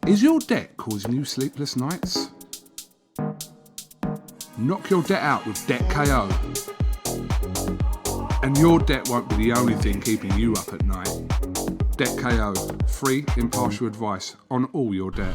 Is your debt causing you sleepless nights? Knock your debt out with Debt KO. And your debt won't be the only thing keeping you up at night. Debt KO, free, impartial advice on all your debt.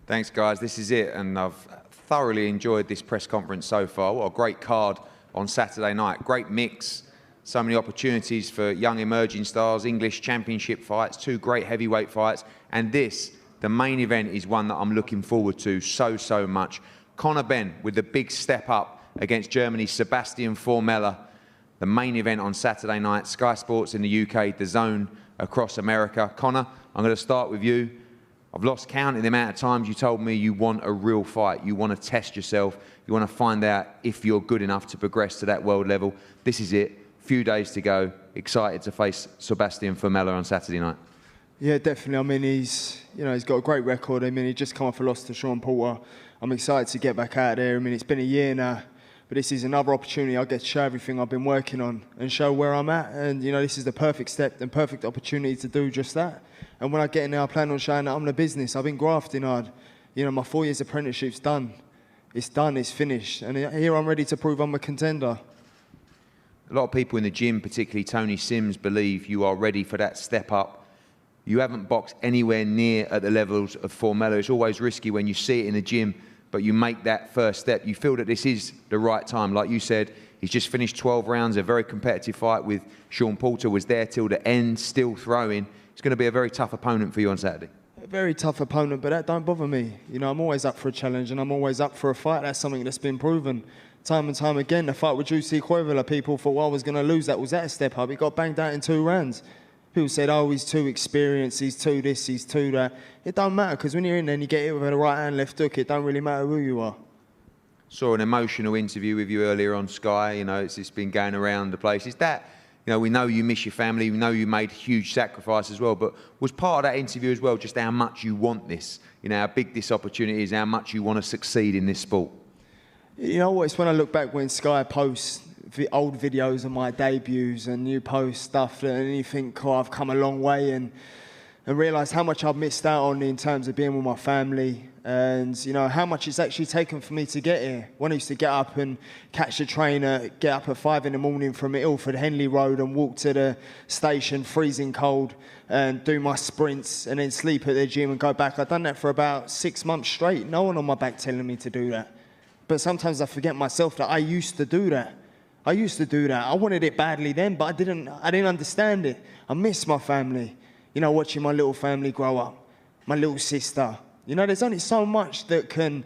Thanks, guys. This is it, and I've thoroughly enjoyed this press conference so far. What a great card on Saturday night. Great mix. So many opportunities for young emerging stars, English championship fights, two great heavyweight fights, and this, the main event, is one that I'm looking forward to so much. Conor Benn with the big step up against Germany's Sebastian Formella. The main event on Saturday night, Sky Sports in the UK, DAZN across America. Conor, I'm going to start with you. I've lost count in the amount of times you told me you want a real fight. You want to test yourself. You want to find out if you're good enough to progress to that world level. This is it. Few days to go. Excited to face Sebastian Formella on Saturday night. Yeah, definitely. I mean, he's got a great record. I mean, he just come off a loss to Sean Porter. I'm excited to get back out there. I mean, it's been a year now, but this is another opportunity. I get to show everything I've been working on and show where I'm at. And, this is the perfect step and perfect opportunity to do just that. And when I get in there, I plan on showing that I'm the business. I've been grafting hard. My 4 years apprenticeship's done. It's done, it's finished. And here I'm ready to prove I'm a contender. A lot of people in the gym, particularly Tony Sims, believe you are ready for that step up. You haven't boxed anywhere near at the levels of Formella. It's always risky when you see it in the gym, but you make that first step. You feel that this is the right time. Like you said, he's just finished 12 rounds, a very competitive fight with Sean Porter, was there till the end, still throwing. It's going to be a very tough opponent for you on Saturday. A very tough opponent, but that don't bother me. I'm always up for a challenge and I'm always up for a fight. That's something that's been proven time and time again. The fight with Juicy Cuevilla, people thought, well, I was going to lose that. Was that a step up? He got banged out in 2 rounds. People said, oh, he's too experienced, he's too this, he's too that. It don't matter, because when you're in there and you get hit with a right hand, left hook, it don't really matter who you are. Saw an emotional interview with you earlier on Sky. It's been going around the place. Is that, we know you miss your family, we know you made huge sacrifice as well, but was part of that interview as well just how much you want this? How big this opportunity is, how much you want to succeed in this sport? Always when I look back when Sky posts the old videos of my debuts and you post stuff and you think, oh, I've come a long way, and realise how much I've missed out on in terms of being with my family, and how much it's actually taken for me to get here. When I used to get up and catch the train, get up at 5 in the morning from Ilford, Henley Road, and walk to the station freezing cold and do my sprints and then sleep at the gym and go back. I've done that for about 6 months straight. No one on my back telling me to do that. But sometimes I forget myself that I used to do that. I wanted it badly then, but I didn't understand it. I miss my family. Watching my little family grow up, my little sister. There's only so much that can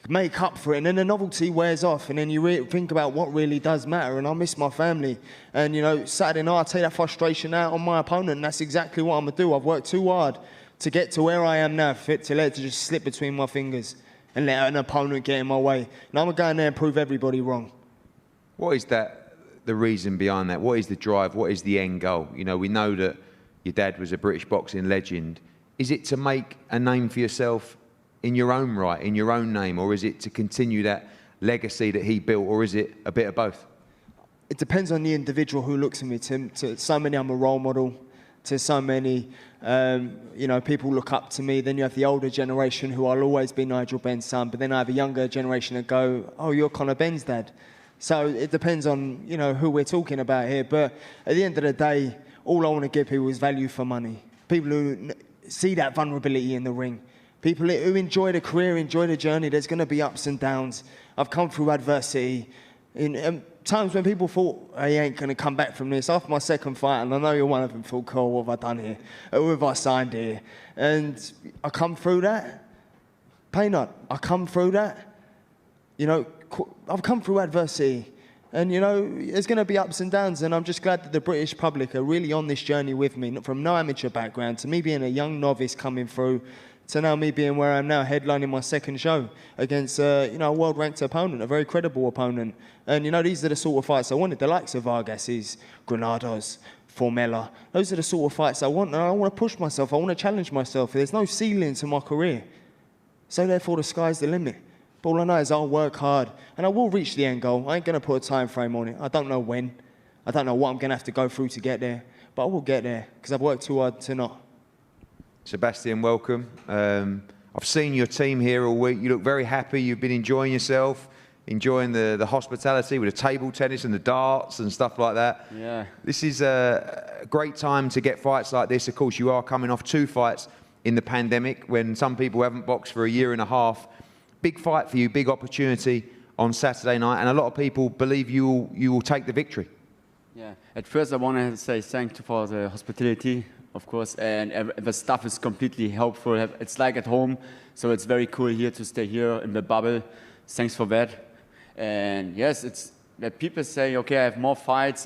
make up for it, and then the novelty wears off, and then you think about what really does matter, and I miss my family. And, Saturday night, I take that frustration out on my opponent, and that's exactly what I'm going to do. I've worked too hard to get to where I am now, to let it just slip between my fingers and let an opponent get in my way. And I'm going to go in there and prove everybody wrong. What is the reason behind that? What is the drive? What is the end goal? We know that your dad was a British boxing legend. Is it to make a name for yourself in your own right, in your own name, or is it to continue that legacy that he built, or is it a bit of both? It depends on the individual who looks at me. To so many, I'm a role model. To so many, people look up to me. Then you have the older generation who I'll always be Nigel Benn's son, but then I have a younger generation that go, oh, you're Conor Benn's dad. So it depends on, who we're talking about here. But at the end of the day, all I want to give people is value for money. People who see that vulnerability in the ring. People who enjoy the career, enjoy the journey. There's going to be ups and downs. I've come through adversity. In times when people thought, he ain't going to come back from this. After my second fight, and I know you're one of them, thought, cool, what have I done here? Who have I signed here? And I come through that. Pain not. I come through that. I've come through adversity, and there's going to be ups and downs, and I'm just glad that the British public are really on this journey with me, from no amateur background to me being a young novice coming through to now me being where I am now, headlining my second show against a world-ranked opponent, a very credible opponent. And these are the sort of fights I wanted, the likes of Vargas's, Granados, Formella. Those are the sort of fights I want, and I want to push myself. I want to challenge myself. There's no ceiling to my career, so therefore the sky's the limit. But all I know is I'll work hard and I will reach the end goal. I ain't going to put a time frame on it. I don't know when. I don't know what I'm going to have to go through to get there. But I will get there because I've worked too hard to not. Sebastian, welcome. I've seen your team here all week. You look very happy. You've been enjoying yourself, enjoying the hospitality with the table tennis and the darts and stuff like that. Yeah. This is a great time to get fights like this. Of course, you are coming off 2 fights in the pandemic when some people haven't boxed for a year and a half. Big fight for you, big opportunity on Saturday night, and a lot of people believe you will take the victory. Yeah. At first, I want to say thank you for the hospitality, of course, and the staff is completely helpful. It's like at home, so it's very cool here to stay here in the bubble. Thanks for that. And yes, it's that people say, okay, I have more fights,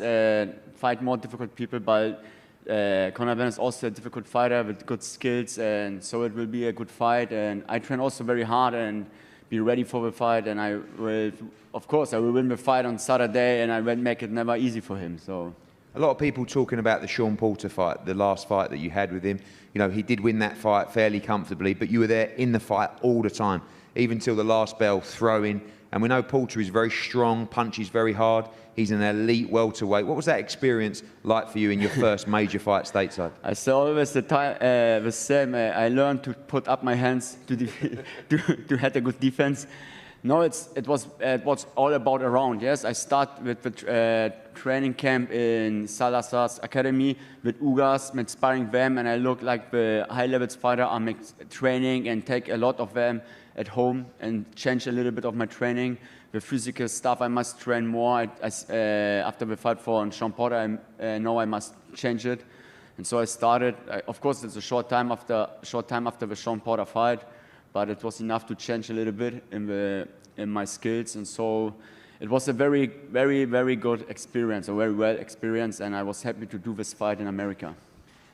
fight more difficult people, but CONOR BENN is also a difficult fighter with good skills, and so it will be a good fight. And I train also very hard and be ready for the fight, and I will, of course, I will win the fight on Saturday, and I will make it never easy for him. So. A lot of people talking about the Sean Porter fight, the last fight that you had with him. You know, he did win that fight fairly comfortably, but you were there in the fight all the time, even till the last bell, throwing. And we know Porter is very strong, punches very hard. He's an elite welterweight. What was that experience like for you in your first major fight stateside? I saw always the same. I learned to put up my hands to have a good defense. No, it was all about around. Yes, I start with the training camp in Salazar's academy with Ugas, with sparring them, and I look like the high-level fighter. I make training and take a lot of them at home and change a little bit of my training. The physical stuff, I must train more. After the fight for Sean Porter, I know I must change it, and so I started. Of course, it's a short time after the Sean Porter fight, but it was enough to change a little bit in my skills, and so it was a very, very, very good experience, a very well experience, and I was happy to do this fight in America.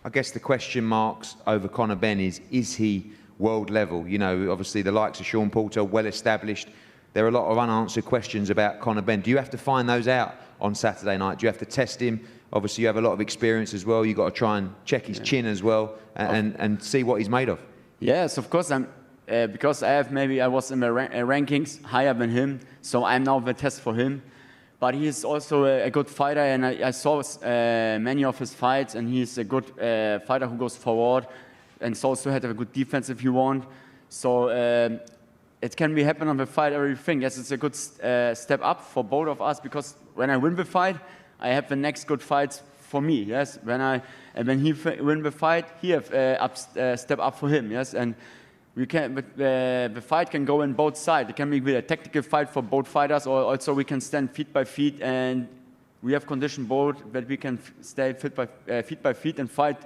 I guess the question marks over CONOR BENN is he world level? You know, obviously the likes of Sean Porter, well established. There are a lot of unanswered questions about CONOR BENN. Do you have to find those out on Saturday night? Do you have to test him? Obviously, you have a lot of experience as well. You've got to try and check his chin as well and see what he's made of. Yes, of course. Because I was in the rankings higher than him, so I'm now the test for him. But he is also a good fighter, and I saw many of his fights, and he's a good fighter who goes forward, and also had a good defense if you want. So it can be happen on the fight, everything. Yes, it's a good step up for both of us, because when I win the fight, I have the next good fights for me. Yes, when he win the fight, he have step up for him. Yes, and the fight can go in both sides. It can be a tactical fight for both fighters, or also we can stand feet by feet, and we have conditioned both that we can stay feet by feet and fight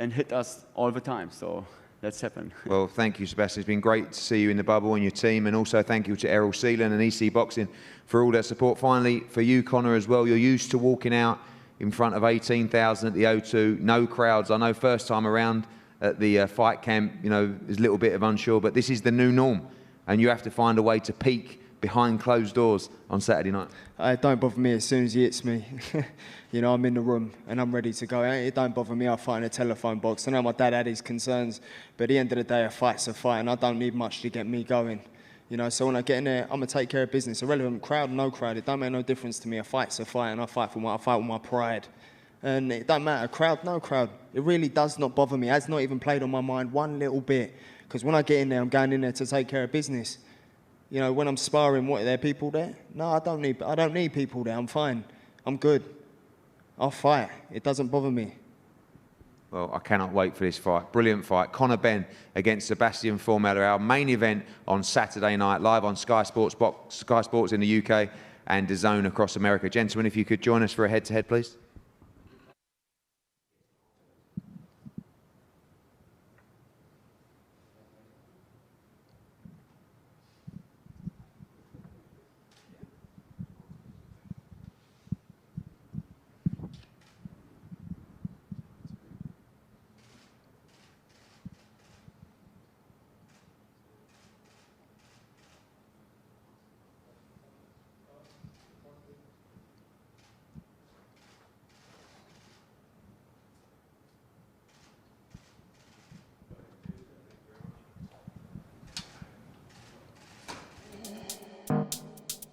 and hit us all the time. So that's happened. Well, thank you, Sebastian. It's been great to see you in the bubble and your team, and also thank you to Errol Seelan and EC Boxing for all their support. Finally, for you, Conor, as well, you're used to walking out in front of 18,000 at the O2, no crowds. I know first time around at the fight camp, you know, there's a little bit of unsure, but this is the new norm, and you have to find a way to peak behind closed doors on Saturday night. It don't bother me as soon as he hits me. You know, I'm in the room and I'm ready to go. It don't bother me. I fight in a telephone box. I know my dad had his concerns, but at the end of the day, a fight's a fight, and I don't need much to get me going. You know, so when I get in there, I'm going to take care of business. Irrelevant crowd, no crowd, it don't make no difference to me. A fight's a fight, and I fight with my pride. And it don't matter, crowd, no crowd. It really does not bother me. It has not even played on my mind one little bit. Because when I get in there, I'm going in there to take care of business. You know, when I'm sparring, what, are there people there? No, I don't need people there. I'm fine. I'm good. I'll fight. It doesn't bother me. Well, I cannot wait for this fight. Brilliant fight. CONOR BENN against Sebastian Formella. Our main event on Saturday night, live on Sky Sports in the UK and DAZN across America. Gentlemen, if you could join us for a head-to-head, please.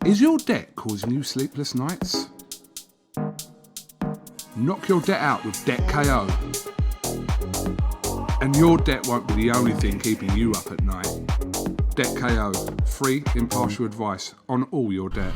Is your debt causing you sleepless nights? Knock your debt out with Debt KO. And your debt won't be the only thing keeping you up at night. Debt KO, free impartial advice on all your debt.